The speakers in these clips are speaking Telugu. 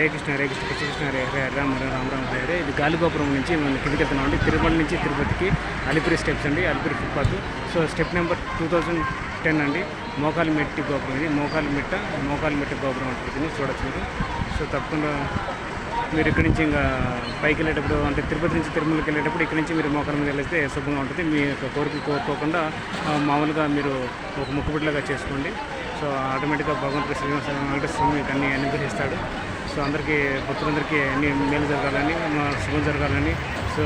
హరే కృష్ణ కృష్ణ కృష్ణ హరే హరే హరే రామ రామ రామ హరే హరే. ఇది గాలిగోపురం నుంచి మనం కిందకి వెళ్తున్నాం అండి. తిరుమల నుంచి తిరుపతికి అలిపిరి స్టెప్స్ అండి, Alipiri footpath. So step number 2010 అండి. మోకాలు మెట్టి గోపురం ఇది, మోకాలు మెట్ట గోపురం ఉంటుంది, చూడొచ్చు మీరు. సో తప్పకుండా మీరు ఇక్కడి నుంచి ఇంకా పైకి వెళ్ళేటప్పుడు, అంటే తిరుపతి నుంచి తిరుమలకి వెళ్ళేటప్పుడు ఇక్కడ నుంచి మీరు మోకాల మీద వెళ్తే శుభంగా ఉంటుంది. మీ యొక్క కోరికలు కోరుకోకుండా మామూలుగా మీరు ఒక ముక్కుబిడ్డలాగా చేసుకోండి. సో ఆటోమేటిక్గా భగవంతుడు శ్రీనివాస వెంకటేశ్వర స్వామి మీకు అన్ని అనుగ్రహిస్తాడు. సో అందరికీ భక్తులందరికీ అన్ని మేలు జరగాలని, శుభం జరగాలని, సో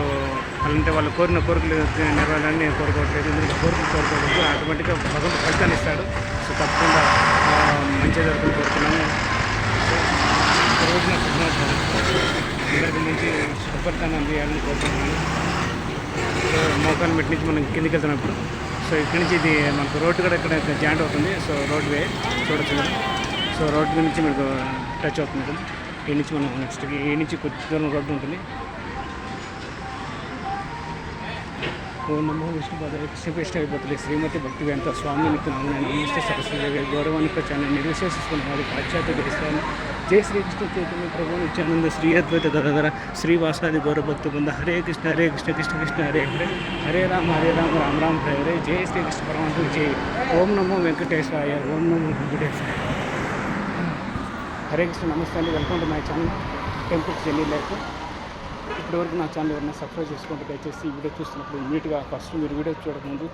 అలాంటి వాళ్ళు కోరిన కోరికలు నెరవేరాలని నేను కోరుకోవట్లేదు. ఎందుకంటే కోరికలు కోరుకోవద్దు, ఆటోమేటిక్గా భగవంతుడు ఫలితాన్ని ఇస్తాడు. సో తప్పకుండా మంచిగా జరుగుతుంది కోరుతున్నాను. రోజున అందరికీ మంచి శుభఫలితాన్ని అందియాలని కోరుకుంటున్నాను. సో మోకాలు మెట్టి నుంచి మనం కిందికి వెళ్తున్నప్పుడు, సో ఇక్కడి నుంచి ఇది మనకు రోడ్డు కూడా ఇక్కడ జాయింట్ అవుతుంది. సో రోడ్ వే చూడొచ్చు. సో రోడ్డు నుంచి మనకు టచ్ అవుతుంది. ఈ నుంచి మనం నెక్స్ట్ ఈ నుంచి కొద్ది దూరం రోడ్డు ఉంటుంది. ఓ నమో విష్ణుపాద కృష్ణ అయిపోతుంది. శ్రీమతి భక్తి వేంత స్వామి నిత్యనామని నమస్తే సరస్వతి గౌరవానికి వచ్చాను నిర్విశేషిస్తున్న వారి పాశ్చాత్య దేశాన్ని జయ శ్రీకృష్ణ చైతన్య ప్రభు నిత్యానంద శ్రీ అద్వైత గదధర శ్రీవాసాది గౌరభక్తి బృంద హరే కృష్ణ కృష్ణ కృష్ణ హరే హరే హరే రామ రామ రామ హరే హరే. జయ శ్రీకృష్ణ పరమాత్మ జయ. ఓం నమో వెంకటేశాయ, ఓం నమో వెంకటేశాయ. హరే కృష్ణ. నమస్తే అండి, welcome to my channel temples journey life. ఇప్పటివరకు నా ఛానల్ ఎవరైనా సబ్స్క్రైబ్ చేసుకుంటే దయచేసి ఈ వీడియో చూస్తున్నప్పుడు ఇమీడియట్గా ఫస్ట్ మీరు వీడియో చూడకముందు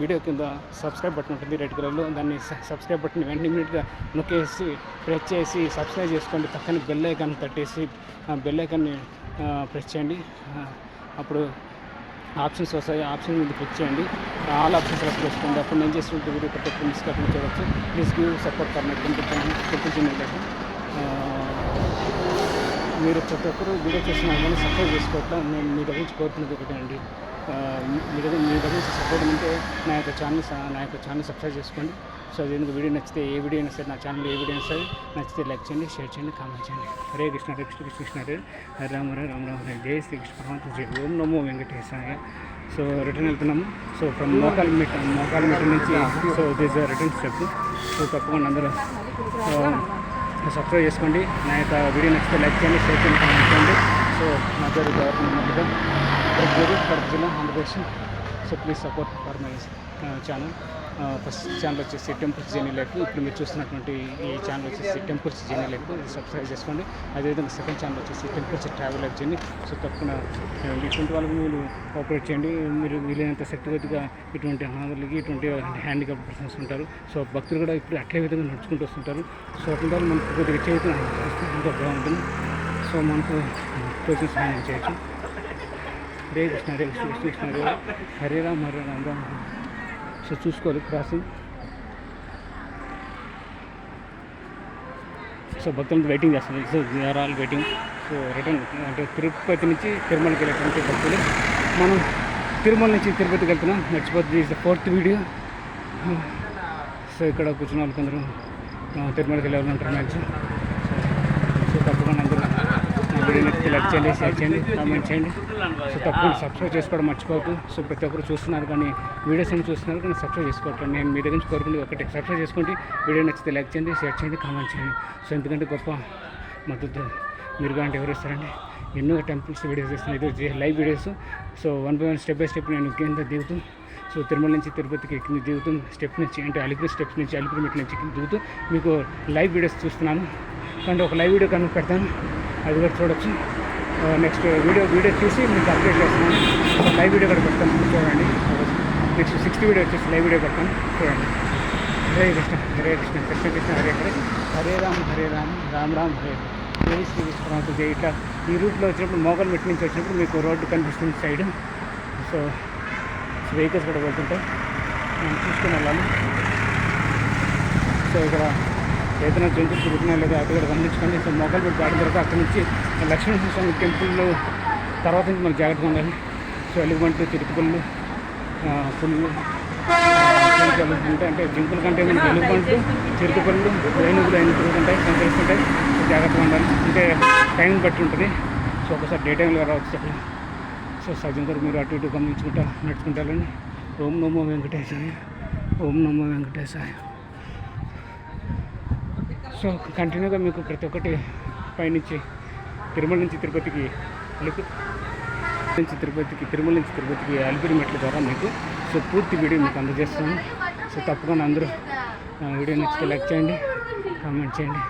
వీడియో కింద సబ్స్క్రైబ్ బటన్ ఉంటుంది రెడ్ కలర్లో. దాన్ని సబ్స్క్రైబ్ బటన్ వెంటనే ఇమీడియట్గా నొక్కేసి ప్రెస్ చేసి సబ్స్క్రైబ్ చేసుకోండి. పక్కన బెల్ ఐకాన్ తట్టేసి బెల్ ఐకాన్ని ప్రెస్ చేయండి. అప్పుడు ఆప్షన్స్ వస్తాయి, ఆప్షన్ మీద క్లిక్ చేయండి. ఆల్ ఆప్షన్స్ సెలెక్ట్ చేసుకోండి. అప్పుడు నేను చేసినట్టు వీడియో ప్రతి మిస్ కాకుండా చూడవచ్చు. Please give support for my temple. మీరు ప్రతి ఒక్కరు వీడియో చేసిన కానీ సపోర్ట్ చేసుకోవట్లేదు. నేను మీ దగ్గర నుంచి కోరుకున్నది ఒకటే అండి, మీ దగ్గర నుంచి సపోర్ట్ ఉంటే నా యొక్క ఛానల్ సబ్స్క్రైబ్ చేసుకోండి. సో అది ఎందుకు వీడియో నచ్చితే ఏ వీడియో అయినా సరే, నా ఛానల్ ఏ వీడియో అయినా సరే నచ్చితే లైక్ చేయండి, షేర్ చేయండి, కామెంట్ చేయండి. హరే కృష్ణ కృష్ణ హరే హరే రామ రామ హరే. జయ శ్రీకృష్ణ పరమాత్మ జయ. ఓం నమో వెంకటేశాయ. సో రిటర్న్ వెళ్తున్నాము. సో ఫ్రమ్ మోకాలు మెట్ట నుంచి so this return step. So తప్పకుండా అందరూ సబ్స్క్రైబ్ చేసుకోండి. నా యొక్క వీడియో నచ్చితే లైక్ చేయండి, షేర్ చేయండి, కామెంట్ చేయండి. సో నా పేరు కడప జిల్లా Andhra Pradesh. So please support for my channel. First channel వచ్చేసి టెంపుల్స్ జర్నీ లైఫ్. ఇప్పుడు మీరు చూస్తున్నటువంటి ఈ ఛానల్ వచ్చేసి టెంపుల్స్ జర్నీ లైఫ్, సబ్స్క్రైబ్ చేసుకోండి. అదేవిధంగా సెకండ్ ఛానల్ వచ్చేసి temples travel life journey. So తప్పకుండా ఇటువంటి వాళ్ళకి మీరు కోఆపరేట్ చేయండి. మీరు వీలైనంత శక్తిగతిగా ఇటువంటి అనాథలకి, ఇటువంటి హ్యాండిక్యాప్ పర్సన్స్ ఉంటారు. సో భక్తులు కూడా ఇప్పుడు అట్లే విధంగా నడుచుకుంటూ వస్తుంటారు. సో అటువంటి వాళ్ళు మనకు కొద్దిగా చేతి ఇంకా బాగుంటుంది. సో మనకు తోచిన సహాయం చేయొచ్చు. హరే కృష్ణ కృష్ణ హరే రామ రామ. సో చూసుకోవాలి క్రాసింగ్. సో భక్తులు వెయిటింగ్ చేస్తున్నారు. So they are all waiting. So return అంటే తిరుపతి నుంచి తిరుమలకి వెళ్ళేటువంటి భక్తులు. మనం తిరుమల నుంచి తిరుపతికి వెళ్తున్నాం. నడిచిపోతుంది. Is the 4th video. So ఇక్కడ కూర్చున్న వాళ్ళు కొందరు తిరుమలకి వెళ్ళే వాళ్ళు ఉంటారు మ్యాక్స్. సో తప్పకుండా అందరూ వీడియో నచ్చితే లైక్ చేయండి, షేర్ చేయండి, కామెంట్ చేయండి. సో తప్పకుండా సబ్స్క్రైబ్ చేసుకోవడం మర్చిపోవద్దు. సో ప్రతి ఒక్కరు చూస్తున్నారు కానీ వీడియోస్ ఏమి చూస్తున్నారు కానీ సబ్స్క్రైబ్ చేసుకోవట్లేదు. నేను మీ దగ్గర నుంచి కోరుకుంటే ఒకటే, సబ్స్క్రైబ్ చేసుకోండి, వీడియో నచ్చితే లైక్ చేయండి, షేర్ చేయండి, కామెంట్ చేయండి. సో ఎందుకంటే గొప్ప మద్దతు మీరు అంటే ఎవరు ఇస్తారండి. ఎన్నో టెంపుల్స్ వీడియోస్ చేస్తున్నాను, ఇది live videos. So 1 by 1 step by step నేను కింద దిగుతూ, సో తిరుమల నుంచి తిరుపతికి కింద దిగుతూ స్టెప్ నుంచి అంటే అలిపిరి స్టెప్స్ నుంచి అలిపిరి మెట్ల నుంచి దిగుతూ మీకు లైవ్ వీడియోస్ చూస్తున్నాను. కానీ ఒక లైవ్ వీడియో కనుక పెడతాను, అది కూడా చూడొచ్చు. నెక్స్ట్ వీడియో తీసి మీకు అప్డేట్ చేస్తున్నాను. లైవ్ వీడియో కూడా పెడతాను, చూడండి. నెక్స్ట్ 60 వీడియో వచ్చేసి లైవ్ వీడియో పెడతాను, చూడండి. హరే కృష్ణ కృష్ణ కృష్ణ హరే హరే హరే రామ రామ రామ హరే. జై శ్రీకృష్ణ పరమాత్మ జై. ఇట్లా ఈ రూట్లో వచ్చినప్పుడు మోకాలు మెట్టు నుంచి వచ్చినప్పుడు మీకు రోడ్డు కనిపిస్తుంది సైడ్. సో వెహికల్స్ కూడా వెళ్తుంటాయి, మనం చూసుకుని వెళ్ళాలి. సో ఇక్కడ ఏదైనా జంతువులు తిరుగుతున్నాయి లేదా అది కూడా గమనించుకోండి. సో మోకాలు పెట్టి దాటిన తర్వాత అక్కడి నుంచి లక్ష్మీనరసింహ స్వామి టెంపుల్ తర్వాత నుంచి మనకు జాగ్రత్తగా ఉండాలి. సో ఎలుగుబంట్లు, చిరుతపుళ్ళు, పుళ్ళు, అంటే జింకుల కంటే మనకి ఎలుగుబంట్లు, చిరుతపుళ్ళు, ఏనుగులు అయిన తిరుగుతుంటాయి, సంచరిస్తుంటాయి. జాగ్రత్తగా ఉండాలి. అంటే టైం బట్టి ఉంటుంది. సో ఒకసారి డే టైంలో రావచ్చు అక్కడ. సో సజ్జందరూ మీరు అటు ఇటు గమనించుకుంటా నడుచుకుంటారండి. ఓం నమో వెంకటేశాయ, ఓం నమో వెంకటేశాయ. సో కంటిన్యూగా మీకు ప్రతి ఒక్కటి పైనుంచి తిరుమల నుంచి తిరుపతికి తిరుమల నుంచి తిరుపతికి అలిపిరి మెట్ల ద్వారా మీకు సో పూర్తి వీడియో మీకు అందజేస్తాను. సో తప్పకుండా అందరూ వీడియో నచ్చితే లైక్ చేయండి, కామెంట్ చేయండి.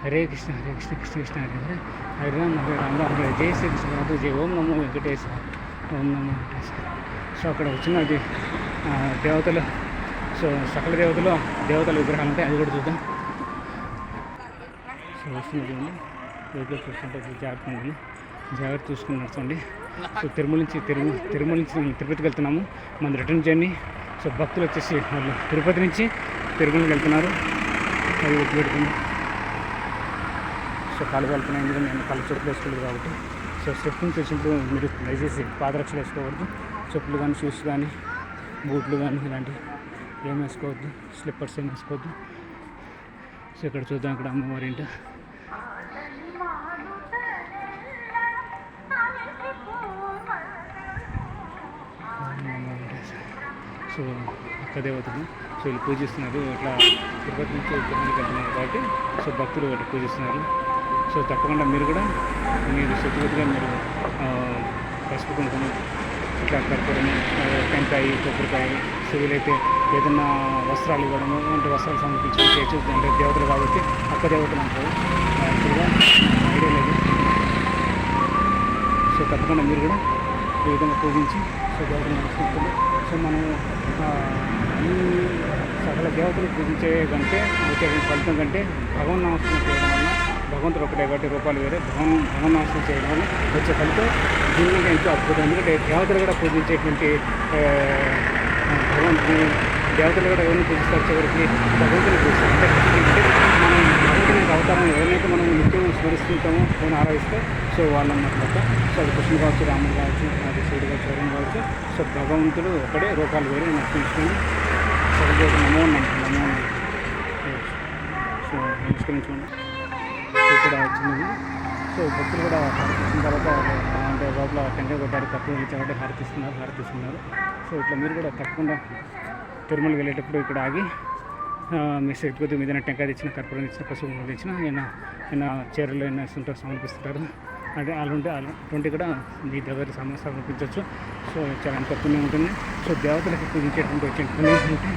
హరే కృష్ణ హరే కృష్ణ కృష్ణ కృష్ణ హరే హరే హరే రామ హరే రామ హరే జై శ్రీ కృష్ణ జై ఓం నమో వెంకటేశ్వర ఓం నమో వెంకటేశ్వర. సో అక్కడ వచ్చినది దేవతలు, సో సకల దేవతల విగ్రహాలు ఉంటాయి, అది కూడా చూద్దాం. సో వస్తున్నది వెహికల్ చూస్తుంటే జాగ్రత్త చూసుకుని నడుచండి. సో తిరుమల నుంచి తిరుపతికి వెళ్తున్నాము, మన రిటర్న్ జర్నీ. సో భక్తులు వచ్చేసి వాళ్ళు తిరుపతి నుంచి తిరుమలకి వెళ్తున్నారు, అది పెట్టుకుంది. సో కాలు వెళ్తున్నాయి, ఎందుకంటే నేను కాళ్ళు చెప్పులు వేసుకోలేదు కాబట్టి. సో స్టెప్ నుంచి వచ్చినప్పుడు మీరు దయచేసి పాదరక్షలు వేసుకోవద్దు, చెప్పులు కానీ షూస్ కానీ బూట్లు కానీ ఇలాంటివి ఏం వేసుకోవద్దు, స్లిప్పర్స్ ఏం వేసుకోవద్దు. సో ఇక్కడ చూద్దాం, ఇక్కడ అమ్మవారి ఇంట. సో అక్క దేవతలు, సో వీళ్ళు పూజిస్తున్నారు. ఇట్లా తిరుపతి నుంచి తిరుమలకి వెళ్తున్నారు కాబట్టి సో భక్తులు వాటి పూజిస్తున్నారు. సో తప్పకుండా మీరు కూడా మీరు శుద్ధిగా మీరు పసుపు కుంకుమ ఇట్లా కర్పూరం, టెంకాయ, కొబ్బరికాయ, సో వీలైతే ఏదైనా వస్త్రాలు ఇవ్వడము, అంటే వస్త్రాలు సమర్పించడం చేయొచ్చు. అంటే దేవతలు కాబట్టి అక్క దేవతలు అంటారు, యాక్చువల్గా ఐడియా లేదు. సో తప్పకుండా మీరు కూడా ఈ విధంగా పూజించి సో దేవతలు నడుచుకుంటుంది. సో మనం ఈ సకల దేవతలు పూజించే కంటే వచ్చే ఫలితం కంటే భగవన్ నామస్మరణ చేయడం వల్ల, భగవంతుడు ఒకటే కాబట్టి రూపాయలు వేరే, భగవన్ నామస్మరణ చేయడం వల్ల వచ్చే ఫలితం దీనికి ఎంతో అద్భుతం. ఎందుకంటే దేవతలు కూడా పూజించేటువంటి భగవంతుని, దేవతలు కూడా ఎవరిని పూజిస్తారు, చివరికి భగవంతుని పూజిస్తారు. అంటే మనం భగవంతుని అవతారం ఎవరినైతే మనం నిత్యం స్మరిస్తుంటామో, ఫోన్ ఆరాధిస్తే సో వాళ్ళన్నమాట. సో అది కృష్ణుడు కావచ్చు, రాముడు కావచ్చు, అది శివుడు కావచ్చు, ఎవరైనా కావచ్చు. సో భగవంతుడు ఒకటే, రూపాయలు వేరే నమస్కరించుకోండి. సరిగ్గా నమో నమో. సో నమస్కరించుకోండి. ఇక్కడ వచ్చినది. సో భక్తులు కూడా హారతిస్తున్న తర్వాత అంటే లోపల టెంకాయ కొట్టారు, కర్పూరం ఇచ్చారంటే హారతిస్తున్నారు. సో ఇట్లా మీరు కూడా తప్పకుండా తిరుమలకి వెళ్ళేటప్పుడు ఇక్కడ ఆగి మీ సరిపోతే మీద టెంకాయ తెచ్చిన, కర్పూరం తెచ్చిన, పసుపు తెచ్చిన, ఏమైనా చీరలు ఏమైనా ఉంటారు సమర్పిస్తుంటారు. అంటే అటువంటి కూడా మీ దగ్గర సమర్పించవచ్చు. సో చాలా అంత పుణ్యం ఉంటుంది. సో దేవతలకు పూజించేటువంటి వచ్చే పుణ్యం కంటే,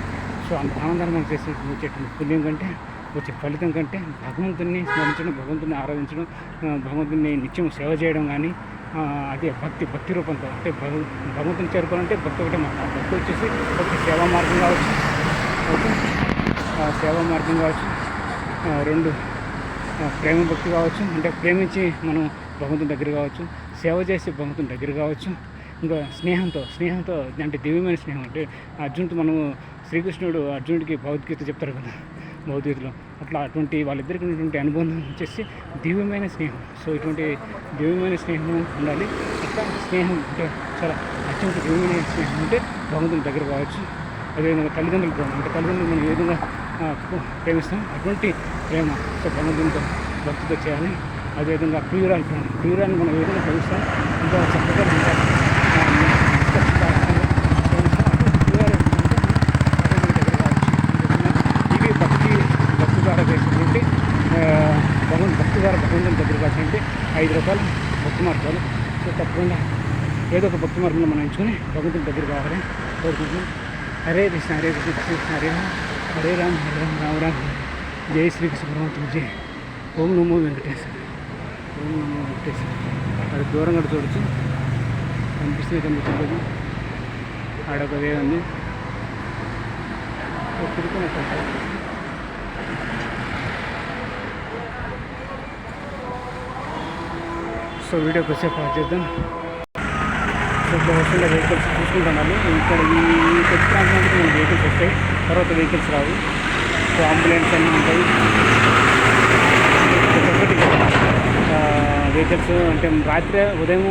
సో అంత ఆనందాన్ని చేసి వచ్చేటువంటి పుణ్యం కంటే, వచ్చే ఫలితం కంటే భగవంతుని స్మరించడం, భగవంతుని ఆరాధించడం, భగవంతుని నిత్యం సేవ చేయడం కానీ, అదే భక్తి రూపంతో. అంటే భగవంతుని చేరుకోవాలంటే భక్తి ఒకటే మాట. భక్తి వచ్చేసి ఒకటి సేవా మార్గం కావచ్చు, రెండు ప్రేమ భక్తి కావచ్చు, అంటే ప్రేమించి మనం భగవంతుని దగ్గర కావచ్చు, సేవ చేసి భగవంతుని దగ్గర కావచ్చు. ఇంకా స్నేహంతో అంటే దివ్యమైన స్నేహం. అంటే అర్జునుడితో మనము శ్రీకృష్ణుడు అర్జునుడికి భగవద్గీత చెప్తారు కదా, భగవద్గీతలో అట్లా అటువంటి వాళ్ళిద్దరికి ఉన్నటువంటి అనుబంధం వచ్చేసి దివ్యమైన స్నేహం. సో ఇటువంటి దివ్యమైన స్నేహం ఉండాలి. అట్లా స్నేహం అంటే చాలా అత్యంత దివ్యమైన స్నేహం అంటే భగవంతుని దగ్గర కావచ్చు. అదేవిధంగా తల్లిదండ్రులు ప్రేమ, అంటే తల్లిదండ్రులు మనం ఏ విధంగా ప్రేమిస్తాం అటువంటి ప్రేమ సో భగవంతునితో భక్తితో చేయాలి. అదేవిధంగా ప్రియురాన్ని మనం ఏ విధంగా ప్రేమిస్తాం ఇంకా చక్కగా ఇవి భక్తి ద్వారా చేసినటువంటి భగవంతుని దగ్గర కావాల్సింటే 5 రకాల భక్తి మార్గాలు. సో తప్పకుండా ఏదో ఒక భక్తి మార్గంలో మనం ఎంచుకొని భగవంతుని దగ్గర కావాలని కోరుకుంటున్నాం. హరే కృష్ణ హరే కృష్ణ కృష్ణ హరే రామ హరే రామ హరే రామ రామ రామ జై శ్రీకృష్ణ పరమాత్మ జై. ఓం నమో వెంకటేశ్వర. అది దూరంగా చూడొచ్చు, కనిపిస్తుంది. ఆడొక వే ఉంది, తిరుగుతున్నట్టు. సో వీడియో కొద్దిసేపు చేద్దాం. సో వస్తుండే వెహికల్స్ చూసుకుంటున్నాను. ఇక్కడ ఈ కొద్ది ప్రాంతానికి మనకి వెహికల్స్ వస్తాయి, తర్వాత వెహికల్స్ రావు. సో అంబులెన్స్ అన్నీ ఉంటాయి. వెహికల్స్ అంటే రాత్రి ఉదయం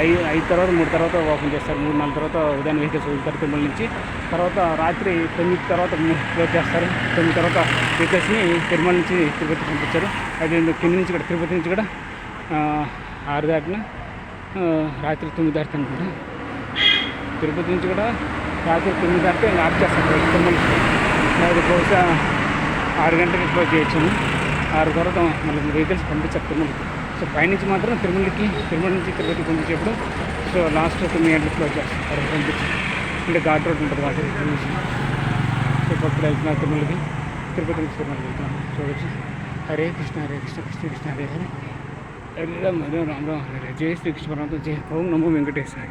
5 తర్వాత 3 తర్వాత ఓపెన్ చేస్తారు, 3-4 తర్వాత ఉదయం వెహికల్స్ వదులుతారు తిరుమల నుంచి. తర్వాత రాత్రి 9 తర్వాత క్లోజ్ చేస్తారు. 9 తర్వాత వెహికల్స్ని తిరుమల నుంచి తిరుపతి పంపించారు. అదే కింద నుంచి కూడా తిరుపతి నుంచి కూడా 6 దాటిన రాత్రి 9 దాటితే అనుకుంటా. తిరుపతి నుంచి కూడా రాత్రి 9 దాటితే ఆఫ్ చేస్తారు తిరుమల. అది బహుశా 6 గంటలకి క్లోజ్ చేయొచ్చు. 6 తర్వాత మళ్ళీ వెహికల్స్ పంపించారు తిరుమలకి. సో పైనుంచి మాత్రం తిరుమల నుంచి తిరుపతి పంపించేప్పుడు సో లాస్ట్ 9 గంటలకు క్లోజ్ చేస్తారు పంపించి. అంటే ఘాట్ రోడ్ ఉంటుంది కాబట్టి సో ఇప్పుడు వెళ్తున్నారు తిరుపతి నుంచి తిరుమలకి వెళ్తున్నాను. చూడొచ్చు. హరే కృష్ణ కృష్ణ కృష్ణ హరే హరే రామ రామ రామ హరే. జై శ్రీకృష్ణ పరమాత్మ. జై ఓం నమో వెంకటేశ్వర.